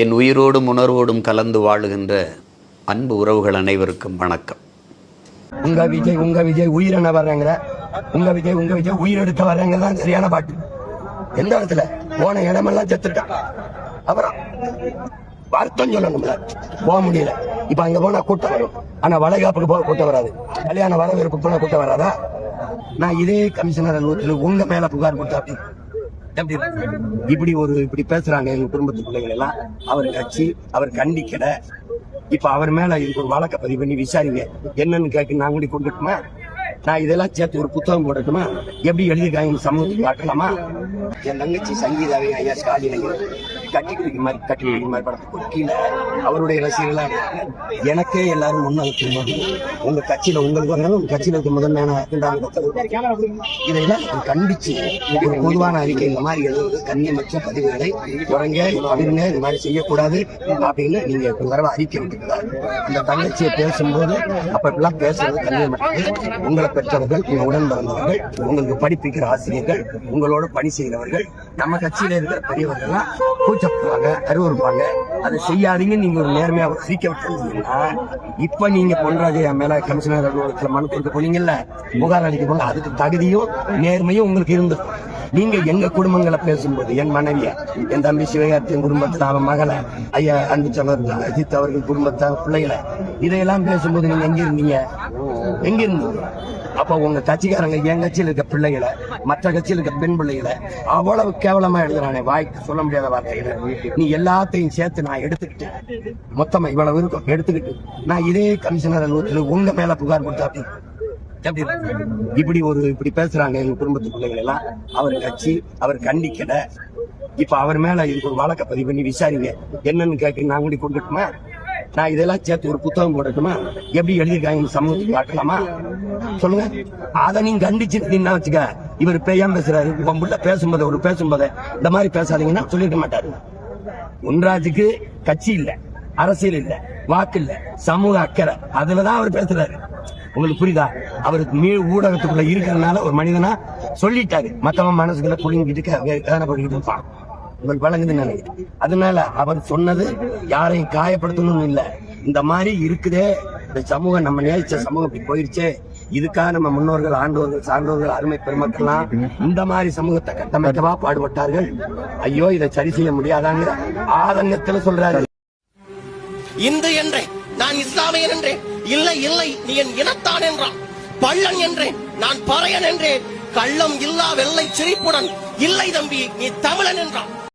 என் உயிரோடும் உணர்வோடும் கலந்து வாழுகின்ற அன்பு உறவுகள் அனைவருக்கும் வணக்கம். உங்க விஜய் உயிரென வர்றாங்க, உங்க விஜய் உயிரெடுக்க வர்றாங்க தான் சரியான பாட்டு. எந்த இடத்துல போன இடமெல்லாம் செத்துட்டான். அப்புறம் அர்த்தம் சொல்லணும்ல, போக முடியல. இப்ப அங்க போனா கூட்டம் வரும், ஆனா வளைகாப்புக்கு போக கூட்டம் வராது. கல்யாண வரவேற்பு போன கூட்டம் வராதா? நான் இதே கமிஷனர் அலுவலகத்தில் உங்க மேல புகார் கொடுத்தா இப்படி பேசுறாங்க எங்க குடும்பத்து பிள்ளைகள் எல்லாம். அவர் கட்சி அவர் கண்டிக்கல. இப்ப அவர் மேல இதுக்கு ஒரு வழக்க பதிவு பண்ணி விசாரிங்க, என்னன்னு கேட்டு நான் கூட கொடுக்கட்டுமா? நான் இதெல்லாம் சேர்த்து ஒரு புத்தகம் போடட்டுமா? எப்படி எழுதிருக்காங்க சமூகத்துக்கு காட்டலாமா? என் தங்கச்சி சங்கீதாவை ஐயா ஸ்டாலின் கட்டி குடிக்க மாதிரி படத்துக்கு கீழே அவருடைய ரசிகர்களா எனக்கே எல்லாரும் முன்னாள் உங்க கட்சியில உங்களுக்கு வரணும், உங்க கட்சியில இருக்க முதன்மையான இதெல்லாம் கண்டிச்சு ஒரு பொதுவான அறிக்கை இந்த மாதிரி எழுதுவது கண்ணியமற்ற பதிவுகளை தொடங்க பகிர்ங்க, இந்த மாதிரி செய்யக்கூடாது அப்படின்னு நீங்க ஒரு தடவை அறிக்கை விட்டுக்கிறார். இந்த தங்கச்சியை பேசும்போது அப்பெல்லாம் பேசுறது கண்ணியமற்றது. உங்களை பெற்றவர்கள், உங்க உடன் பிறந்தவர்கள், உங்களுக்கு படிப்பிக்கிற ஆசிரியர்கள், உங்களோட பணி செய்கிறவர்கள், நம்ம கட்சியில இருக்கிற பெரியவர்கள்லாம் கூச்சப்படுவாங்க, அருவருப்பாங்க. அதை செய்யாதீங்க. நீங்க ஒரு நேர்மையா அறிக்கை விட்டுருந்தீங்கன்னா இப்ப நீங்க பொன்ராஜ் மேல கமிஷனர் அலுவலகத்துல மனு கொடுக்க போனீங்கல்ல, புகார் அளிக்க போங்க, அதுக்கு தகுதியும் நேர்மையும் உங்களுக்கு இருந்தது. நீங்க எங்க குடும்பங்களை பேசும்போது, என் மனைவிய, என் தம்பி சிவகார்த்தியின் குடும்பத்துல அவன் மகளை, ஐயா அன்பு சகோதரர் அஜித் அவர்கள் குடும்பத்தை பிள்ளைகளை, இதையெல்லாம் பேசும்போது நீங்க எங்க இருந்தீங்க? எங்க இருந்தீங்க? அப்ப உங்க கட்சிக்காரங்க என் கட்சியில் இருக்க பிள்ளைகளை, மற்ற கட்சியில் இருக்க பெண் பிள்ளைகளை அவ்வளவு கேவலமா எழுதுறானே, வாய்க்கு சொல்ல முடியாத வார்த்தைகளை. நீ எல்லாத்தையும் சேர்த்து நான் எடுத்துக்கிட்டு மொத்தமா இவ்வளவு இருக்கும் எடுத்துக்கிட்டு நான் இதே கமிஷனர் அலுவலகத்தில் உங்க மேல புகார் கொடுத்தா இப்படி பேசுறாங்க எங்க குடும்பத்து பிள்ளைகள் எல்லாம். அவர் கட்சி அவர் கண்டிக்கல. இப்ப அவர் மேல இதுக்கு ஒரு வழக்க பதிவு பண்ணி விசாரிங்க, என்னன்னு கேட்டு நான் கூட கொடுக்கட்டுமா? நான் இதெல்லாம் சேர்த்து ஒரு புத்தகம் போடட்டுமா? எப்படி எழுதிருக்காங்க சமூகத்துக்கு காட்டலாமா? சொல்லுங்க. அதை நீங்க கண்டிச்சுட்டீங்கன்னா வச்சுக்க, இவர் பேயாம பேசுறாரு. உள்ள பேசும்போது இந்த மாதிரி பேசாதீங்கன்னா சொல்லிருக்க மாட்டாரு. பொன்ராஜுக்கு கட்சி இல்ல, அரசியல் இல்ல, வாக்கு இல்ல, சமூக அக்கறை, அதுலதான் அவர் பேசுறாரு. உங்களுக்கு புரியுதா? அவருக்கு ஊடகத்துக்குள்ள இருக்கிறதுனால ஒரு மனிதனா சொல்லிட்டாரு. மத்தவன் மனசுக்குள்ள புரிஞ்சுக்கிட்டு இருப்பான். உங்களுக்கு வழங்குதுன்னு நினைக்கிறேன். அதனால அவர் சொன்னது யாரையும் காயப்படுத்தணும் இல்ல. இந்த மாதிரி இருக்குதே இந்த சமூகம், நம்ம நேசிச்ச சமூகம் இப்படி போயிருச்சே, இதுக்காக நம்ம முன்னோர்கள், ஆண்டோர்கள், சான்றோர்கள், அருமை பெருமக்கள்லாம் இந்த மாதிரி சமூகத்தை கட்டமைக்கவா பாடுபட்டார்கள். ஐயோ, இதை சரி செய்ய முடியாதாங்க ஆதங்கத்துல சொல்றாரு. இந்து என்றேன், நான் இஸ்லாமியன் என்றேன். இல்லை இல்லை, நீ என் இனத்தான் என்றான். பள்ளன் என்றேன், நான் பறையன் என்றேன். கள்ளம் இல்லா வெள்ளை சிரிப்புடன், இல்லை தம்பி நீ தமிழன் என்றான்.